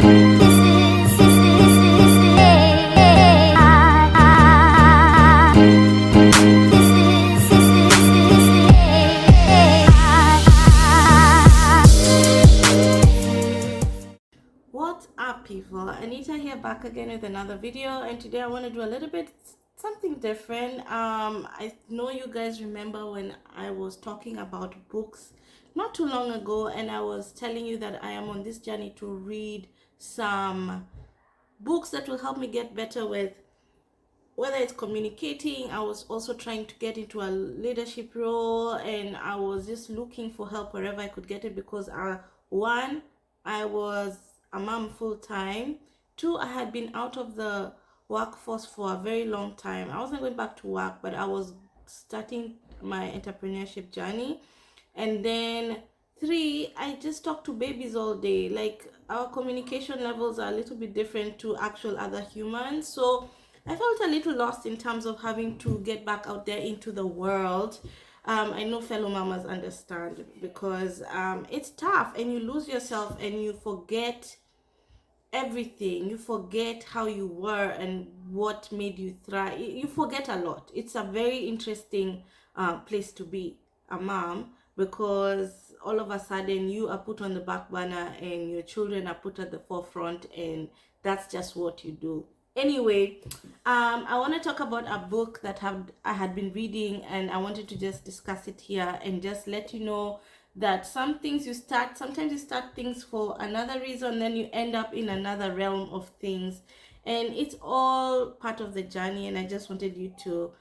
What's up, people? Anita here, back again with another video, and today I want to do a little bit something different. I know you guys remember when I was talking about books not too long ago, and I was telling you that I am on this journey to read some books that will help me get better with whether it's communicating. I was also trying to get into a leadership role, and I was just looking for help wherever I could get it because one, I was a mom full time. Two, I had been out of the workforce for a very long time. I wasn't going back to work, but I was starting my entrepreneurship journey. And then three, I just talk to babies all day. Like, our communication levels are a little bit different to actual other humans. So I felt a little lost in terms of having to get back out there into the world. I know fellow mamas understand because it's tough, and you lose yourself and you forget everything. You forget how you were and what made you thrive. You forget a lot. It's a very interesting place to be a mom, because all of a sudden you are put on the back burner and your children are put at the forefront, and that's just what you do. Anyway, I want to talk about a book that I had been reading, and I wanted to just discuss it here and just let you know that sometimes you start things for another reason, then you end up in another realm of things, and it's all part of the journey. And I just wanted you to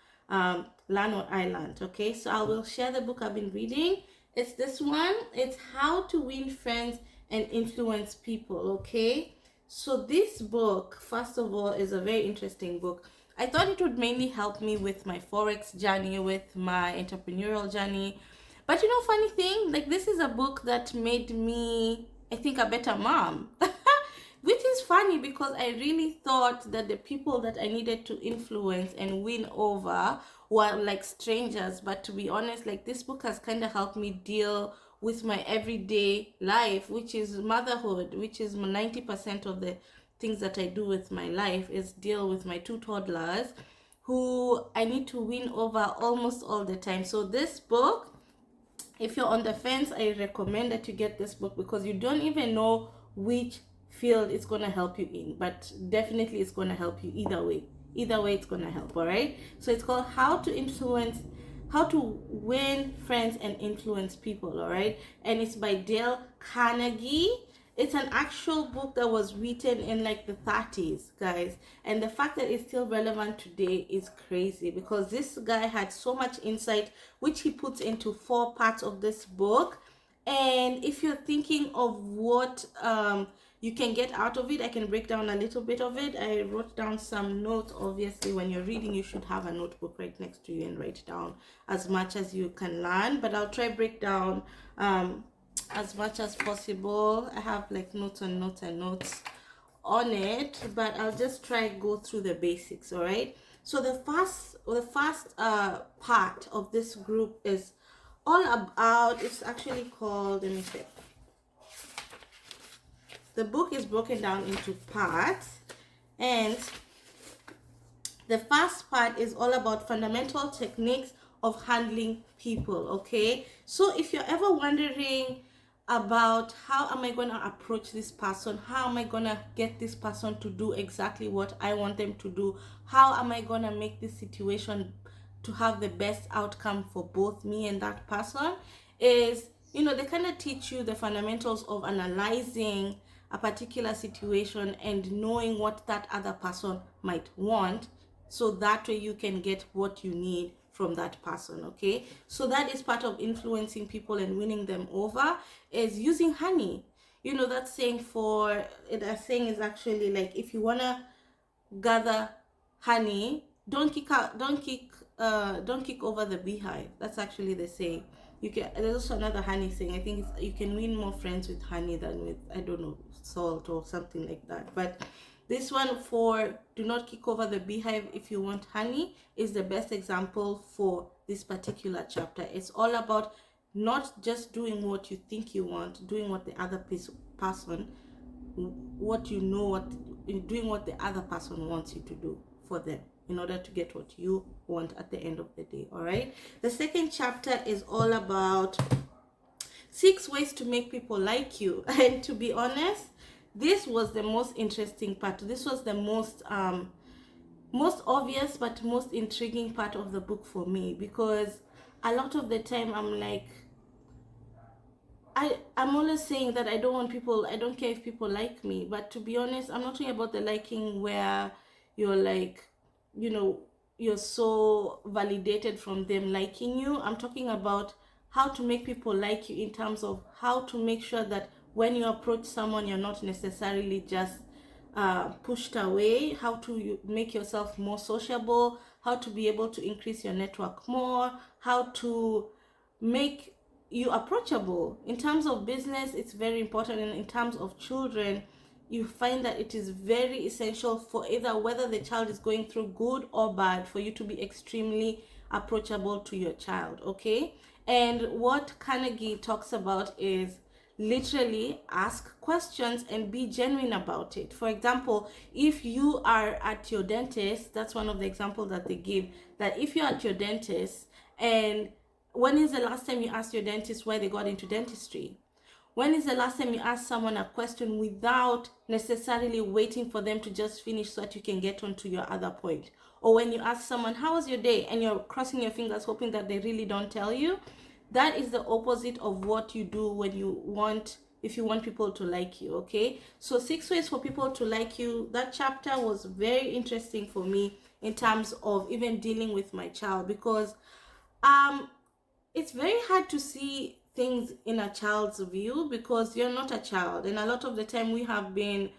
learn what I learned. Okay, so I will share the book I've been reading. It's this one. It's How to Win Friends and Influence People. Okay, so this book, first of all, is a very interesting book. I thought it would mainly help me with my Forex journey, with my entrepreneurial journey. But you know, funny thing, like, this is a book that made me, I think, a better mom. Which is funny because I really thought that the people that I needed to influence and win over were like strangers. But to be honest, like, this book has kind of helped me deal with my everyday life, which is motherhood, which is 90% of the things that I do with my life is deal with my two toddlers who I need to win over almost all the time. So this book, if you're on the fence, I recommend that you get this book because you don't even know which field it's going to help you in, but definitely it's going to help you either way. Either way, it's going to help. All right, so it's called How to Win Friends and Influence People. All right, and it's by Dale Carnegie. It's an actual book that was written in like the 30s, guys, and the fact that it's still relevant today is crazy because this guy had so much insight, which he puts into 4 parts of this book. And if you're thinking of what you can get out of it, I can break down a little bit of it. I wrote down some notes. Obviously, when you're reading, you should have a notebook right next to you and write down as much as you can learn, but I'll try break down as much as possible. I have like notes and notes and notes on it, but I'll just try go through the basics. All right, so the first part of this group is all about, it's actually called, let me check, the book is broken down into parts, and the first part is all about fundamental techniques of handling people. Okay, so if you're ever wondering about how am I going to approach this person, how am I going to get this person to do exactly what I want them to do, how am I going to make this situation to have the best outcome for both me and that person, is, you know, they kind of teach you the fundamentals of analyzing a particular situation and knowing what that other person might want, so that way you can get what you need from that person. Okay, so that is part of influencing people and winning them over, is using honey. You know, that saying for it, that saying is actually like, if you want to gather honey, don't kick over the beehive. That's actually the saying. You can, there's also another honey saying, I think it's, you can win more friends with honey than with, I don't know, salt or something like that. But this one, for do not kick over the beehive if you want honey, is the best example for this particular chapter. It's all about not just doing what you think you want, doing what the other person what you know, what you're doing, what the other person wants you to do for them in order to get what you want at the end of the day. All right. The second chapter is all about 6 ways to make people like you. And to be honest, this was the most interesting part. This was the most obvious but most intriguing part of the book for me, because a lot of the time I'm like, I'm always saying that I don't care if people like me. But to be honest, I'm not talking about the liking where you're like, you're so validated from them liking you. I'm talking about how to make people like you in terms of how to make sure that when you approach someone, you're not necessarily just pushed away, how to make yourself more sociable, how to be able to increase your network more, how to make you approachable. In terms of business, it's very important, and in terms of children, you find that it is very essential for either whether the child is going through good or bad, for you to be extremely approachable to your child. Okay. And what Carnegie talks about is literally ask questions and be genuine about it. For example, if you are at your dentist, that's one of the examples that they give, that if you're at your dentist, and when is the last time you asked your dentist why they got into dentistry? When is the last time you asked someone a question without necessarily waiting for them to just finish so that you can get on to your other point? Or when you ask someone, how was your day? And you're crossing your fingers hoping that they really don't tell you. That is the opposite of what you do if you want people to like you. Okay. So 6 ways for people to like you. That chapter was very interesting for me in terms of even dealing with my child, because it's very hard to see things in a child's view, because you're not a child, and a lot of the time we have been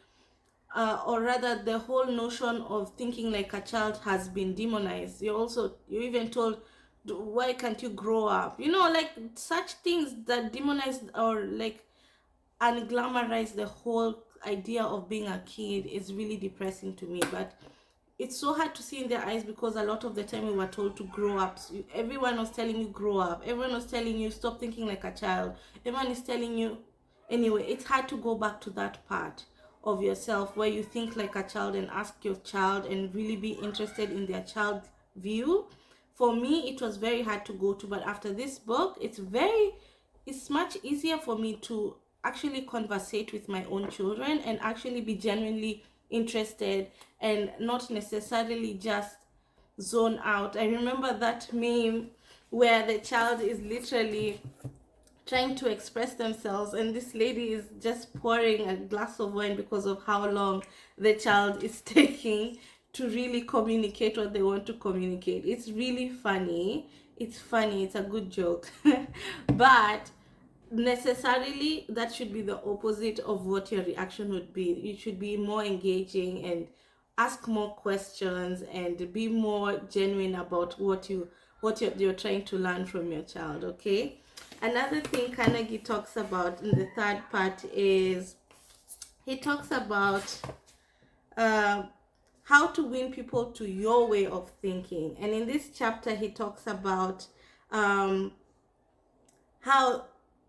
or rather the whole notion of thinking like a child has been demonized. You're even told, why can't you grow up, like such things that demonize or like unglamorize the whole idea of being a kid is really depressing to me. But it's so hard to see in their eyes, because a lot of the time we were told to grow up. So everyone was telling you grow up. Everyone was telling you stop thinking like a child. Everyone is telling you. Anyway, it's hard to go back to that part of yourself where you think like a child and ask your child and really be interested in their child's view. For me, it was very hard to go to, but after this book, it's much easier for me to actually conversate with my own children and actually be genuinely interested and not necessarily just zone out. I remember that meme where the child is literally trying to express themselves, and this lady is just pouring a glass of wine because of how long the child is taking to really communicate what they want to communicate. It's really funny. It's a good joke. But necessarily that should be the opposite of what your reaction would be. You should be more engaging and ask more questions and be more genuine about what you're trying to learn from your child. Okay. Another thing Carnegie talks about in the third part is he talks about how to win people to your way of thinking. And in this chapter, he talks about how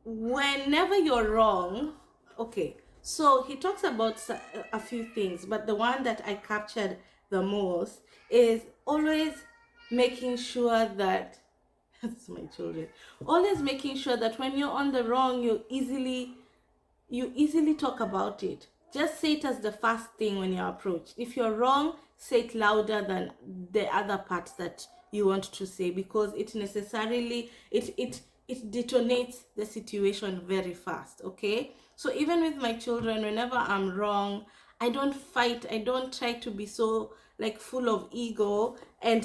whenever you're wrong, okay, so he talks about a few things, but the one that I captured the most is always making sure that that's my children, always making sure that when you're on the wrong, you easily talk about it. Just say it as the first thing when you're approached. If you're wrong, say it louder than the other parts that you want to say, because it necessarily it detonates the situation very fast. Okay. So even with my children, whenever I'm wrong, I don't fight. I don't try to be so like full of ego and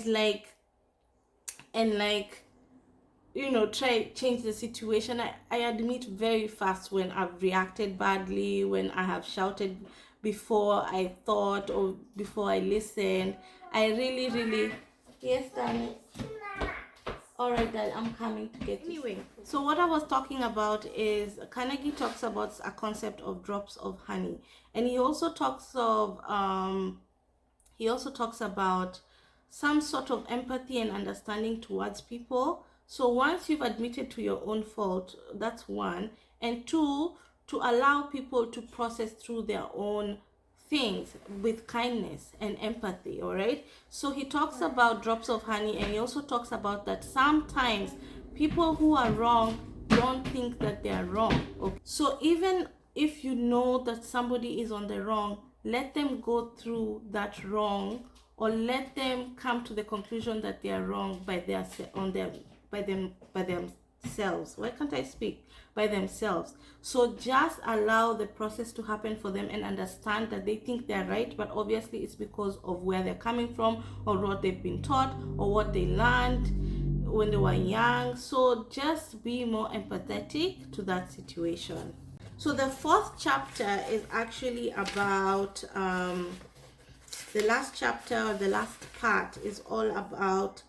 try change the situation. I admit very fast when I've reacted badly, when I have shouted before I thought or before I listened. I really yes, darling. All right, Dad, I'm coming to get you. Anyway, so what I was talking about is Carnegie talks about a concept of drops of honey, and he also talks about some sort of empathy and understanding towards people. So once you've admitted to your own fault, that's one. And two, to allow people to process through their own things with kindness and empathy. All right, so he talks about drops of honey, and he also talks about that sometimes people who are wrong don't think that they are wrong. Okay? So even if you know that somebody is on the wrong, let them go through that wrong, or let them come to the conclusion that they are wrong by their on their by themselves. Why can't I speak? By themselves. So just allow the process to happen for them, and understand that they think they're right, but obviously it's because of where they're coming from, or what they've been taught, or what they learned when they were young. So just be more empathetic to that situation. So the fourth chapter is actually about the last chapter, the last part is all about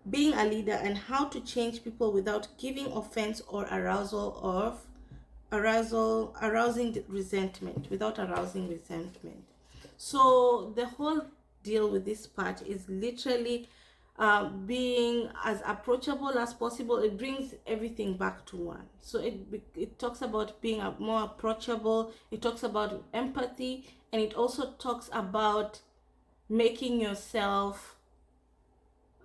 being a leader and how to change people without giving offense or arousing resentment, without arousing resentment. So the whole deal with this part is literally being as approachable as possible. It brings everything back to one. So it talks about being more approachable, it talks about empathy, and it also talks about making yourself,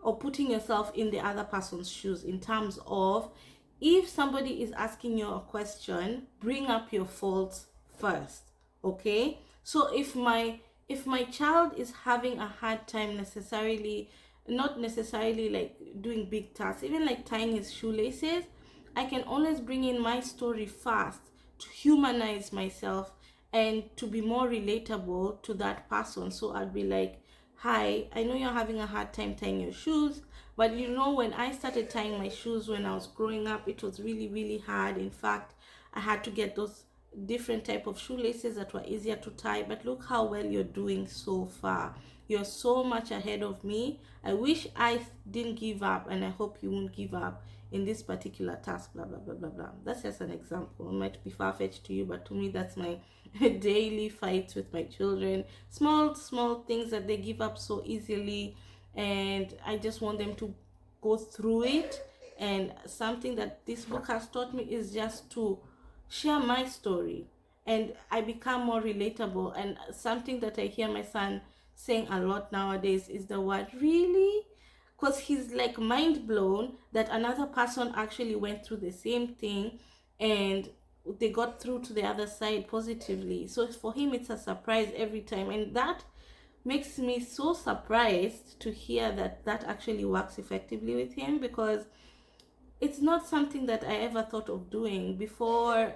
or putting yourself in the other person's shoes, in terms of, if somebody is asking you a question, bring up your faults first. Okay, so if my child is having a hard time, not necessarily like doing big tasks, even like tying his shoelaces, I can always bring in my story first to humanize myself and to be more relatable to that person. So I'll be like, hi, I know you're having a hard time tying your shoes, but you know, when I started tying my shoes when I was growing up, it was really, really hard. In fact, I had to get those different type of shoelaces that were easier to tie. But look how well you're doing so far. You're so much ahead of me. I wish I didn't give up, and I hope you won't give up in this particular task, blah blah blah blah blah. That's just an example. It might be far-fetched to you, but to me, that's my daily fights with my children. Small things that they give up so easily, and I just want them to go through it. And something that this book has taught me is just to share my story, and I become more relatable. And something that I hear my son saying a lot nowadays is the word really, because he's like mind blown that another person actually went through the same thing and they got through to the other side positively. So for him, it's a surprise every time, and that makes me so surprised to hear that that actually works effectively with him, because it's not something that I ever thought of doing before.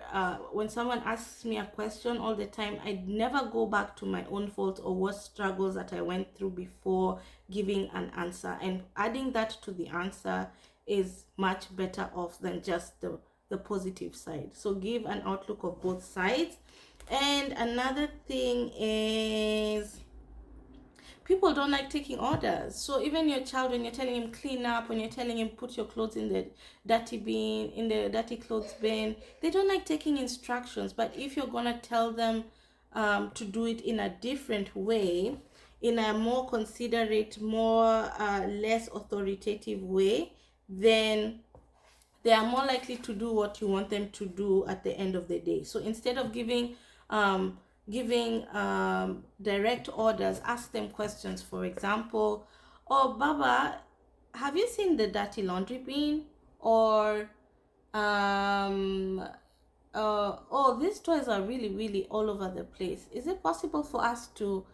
When someone asks me a question all the time, I'd never go back to my own faults or what struggles that I went through before giving an answer. And adding that to the answer is much better off than just the positive side. So give an outlook of both sides. And another thing is, people don't like taking orders. So even your child, when you're telling him clean up, when you're telling him put your clothes in the dirty clothes bin, they don't like taking instructions. But if you're gonna tell them to do it in a different way, in a more considerate, more less authoritative way, then they are more likely to do what you want them to do at the end of the day. So instead of giving direct orders, ask them questions. For example, oh Baba, have you seen the dirty laundry bin? Or oh, these toys are really, really all over the place. Is it possible for us to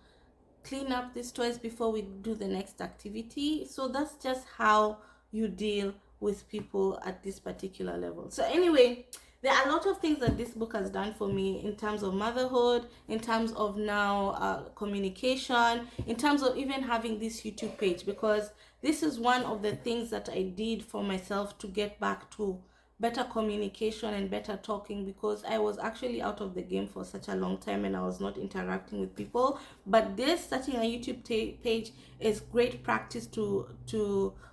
clean up these toys before we do the next activity? So that's just how you deal with people at this particular level. So anyway, there are a lot of things that this book has done for me in terms of motherhood, in terms of now communication, in terms of even having this YouTube page, because this is one of the things that I did for myself to get back to better communication and better talking, because I was actually out of the game for such a long time and I was not interacting with people. But this starting a YouTube page is great practice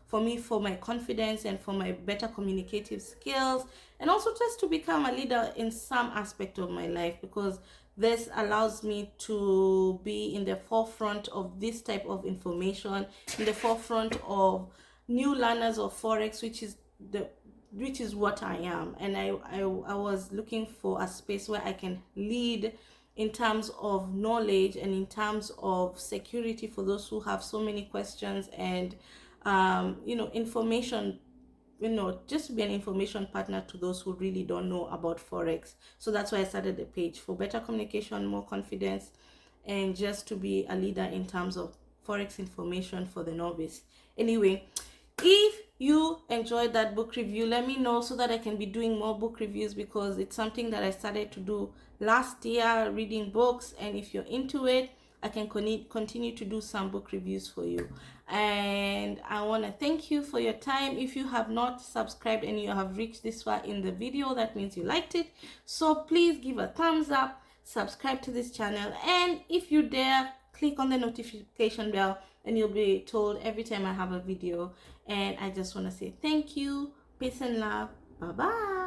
for me, for my confidence and for my better communicative skills, and also just to become a leader in some aspect of my life, because this allows me to be in the forefront of this type of information, in the forefront of new learners of Forex, which is which is what I am. And I was looking for a space where I can lead in terms of knowledge and in terms of security for those who have so many questions, and information, just to be an information partner to those who really don't know about Forex. So that's why I started the page, for better communication, more confidence, and just to be a leader in terms of Forex information for the novice. Anyway, if you enjoyed that book review, let me know so that I can be doing more book reviews, because it's something that I started to do last year, reading books. And if you're into it, I can continue to do some book reviews for you. And I want to thank you for your time. If you have not subscribed and you have reached this far in the video, that means you liked it. So please give a thumbs up, subscribe to this channel, and if you dare, click on the notification bell, and you'll be told every time I have a video. And I just want to say thank you, peace and love, bye bye.